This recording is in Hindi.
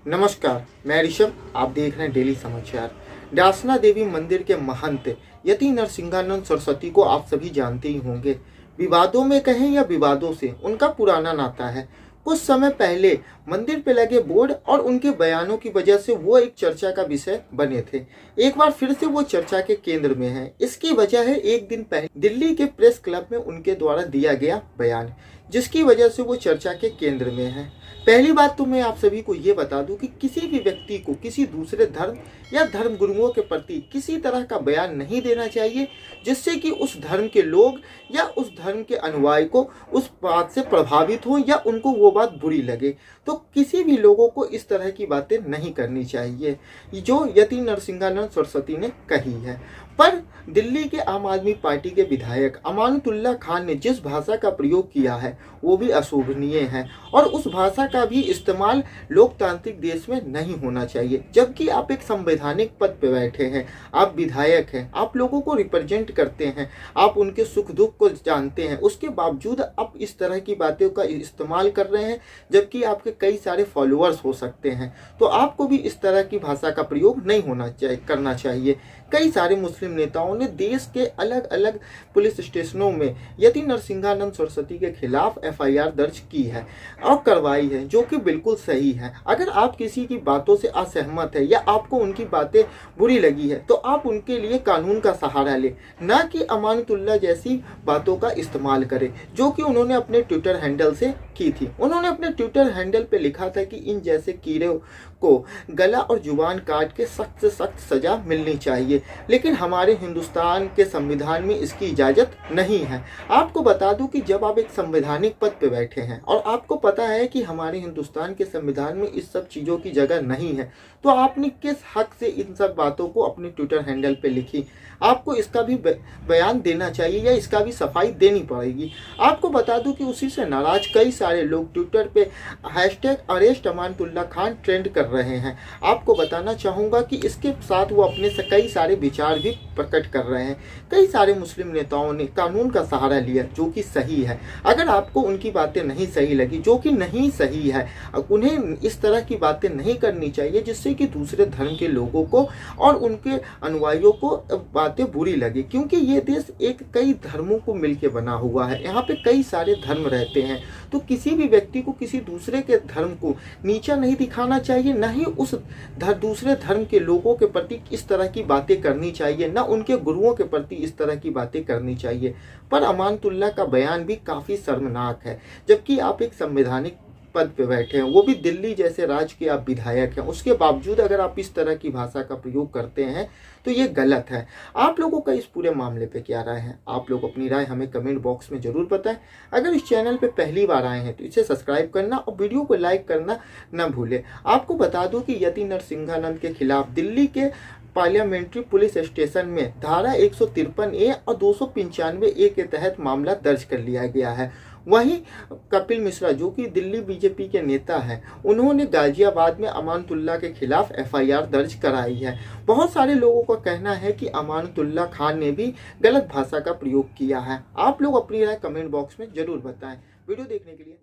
नमस्कार, मैं ऋषभ। आप देख रहे हैं डेली समाचार। डासना देवी मंदिर के महंत यति नरसिंहानंद सरस्वती को आप सभी जानते ही होंगे। विवादों में कहें या विवादों से उनका पुराना नाता है। कुछ समय पहले मंदिर पे लगे बोर्ड और उनके बयानों की वजह से वो एक चर्चा का विषय बने थे। एक बार फिर से वो चर्चा के केंद्र में है। इसकी वजह है एक दिन पहले दिल्ली के प्रेस क्लब में उनके द्वारा दिया गया बयान, जिसकी वजह से वो चर्चा के केंद्र में है। पहली बात तो मैं आप सभी को ये बता दूं कि किसी भी व्यक्ति को किसी दूसरे धर्म या धर्म गुरुओं के प्रति किसी तरह का बयान नहीं देना चाहिए जिससे कि उस धर्म के लोग या उस धर्म के अनुयायी को उस बात से प्रभावित हो या उनको वो बात बुरी लगे। तो किसी भी लोगों को इस तरह की बातें नहीं करनी चाहिए जो यति नरसिंहानंद सरस्वती ने कही है। पर दिल्ली के आम आदमी पार्टी के विधायक अमानतुल्लाह खान ने जिस भाषा का प्रयोग किया है वो भी अशोभनीय है और उस भाषा का भी इस्तेमाल लोकतांत्रिक देश में नहीं होना चाहिए। जबकि आप एक संवैधानिक पद पे बैठे हैं, आप विधायक हैं, आप लोगों को रिप्रेजेंट करते हैं, आप उनके सुख दुख को जानते हैं, उसके बावजूद आप इस तरह की बातों का इस्तेमाल कर रहे हैं। जबकि आपके कई सारे फॉलोअर्स हो सकते हैं, तो आपको भी इस तरह की भाषा का प्रयोग नहीं करना चाहिए। कई सारे मुस्लिम नेताओं ने देश के अलग अलग पुलिस स्टेशनों में यति नरसिंहानंद सरस्वती के खिलाफ एफआईआर दर्ज की है और करवाई है, जो कि बिल्कुल सही है। अगर आप किसी की बातों से असहमत है या आपको उनकी बातें बुरी लगी है तो आप उनके लिए कानून का सहारा ले, ना कि अमानतुल्लाह जैसी बातों का इस्तेमाल करें जो कि उन्होंने अपने ट्विटर हैंडल से की थी। उन्होंने अपने ट्विटर हैंडल पे लिखा था कि इन जैसे कीड़े को गला और जुबान काट के सख्त से सख्त सजा मिलनी चाहिए, लेकिन हमारे हिंदुस्तान के संविधान में इसकी इजाज़त नहीं है। आपको बता दूं कि जब आप एक संवैधानिक पद पे बैठे हैं और आपको पता है कि हमारे हिंदुस्तान के संविधान में इस सब चीज़ों की जगह नहीं है, तो आपने किस हक से इन सब बातों को अपने ट्विटर हैंडल पे लिखी? आपको इसका भी बयान देना चाहिए या इसका भी सफाई देनी पड़ेगी। आपको बता दूं कि उसी से नाराज कई सारे लोग ट्विटर पे #अरेस्ट अमानतुल्लाह खान ट्रेंड कर रहे हैं। आपको बताना चाहूँगा कि इसके साथ वो अपने से कई सारे विचार भी प्रकट कर रहे हैं। कई सारे मुस्लिम नेताओं ने कानून का सहारा लिया जो कि सही है। अगर आपको उनकी बातें नहीं सही लगी, जो कि नहीं सही है, उन्हें इस तरह की बातें नहीं करनी चाहिए जिससे कि दूसरे धर्म के लोगों को और उनके अनुयायियों को बातें बुरी लगे। क्योंकि ये देश एक कई धर्मों को मिलकर बना हुआ है, यहाँ पे कई सारे धर्म रहते हैं, तो किसी भी व्यक्ति को किसी दूसरे के धर्म को नीचा नहीं दिखाना चाहिए, ना ही उस दूसरे धर्म के लोगों के प्रति इस तरह की बातें करनी चाहिए, ना उनके गुरुओं के प्रति इस तरह की बातें करनी चाहिए। पर अमानतुल्लाह का बयान भी काफ़ी शर्मनाक है। जबकि आप एक संवैधानिक पद पे बैठे हैं, वो भी दिल्ली जैसे राज्य के आप विधायक हैं, उसके बावजूद अगर आप इस तरह की भाषा का प्रयोग करते हैं तो ये गलत है। आप लोगों का इस पूरे मामले पे क्या राय है? आप लोग अपनी राय हमें कमेंट बॉक्स में ज़रूर बताएं। अगर इस चैनल पे पहली बार आए हैं तो इसे सब्सक्राइब करना और वीडियो को लाइक करना न भूलें। आपको बता दूं कि यति नरसिंहानंद के खिलाफ दिल्ली के पार्लियामेंट्री पुलिस स्टेशन में धारा 153A और 295A के तहत मामला दर्ज कर लिया गया है। वहीं कपिल मिश्रा जो कि दिल्ली बीजेपी के नेता हैं, उन्होंने गाजियाबाद में अमानतुल्लाह के खिलाफ एफआईआर दर्ज कराई है। बहुत सारे लोगों का कहना है कि अमानतुल्लाह खान ने भी गलत भाषा का प्रयोग किया है। आप लोग अपनी राय कमेंट बॉक्स में ज़रूर बताएं। वीडियो देखने के लिए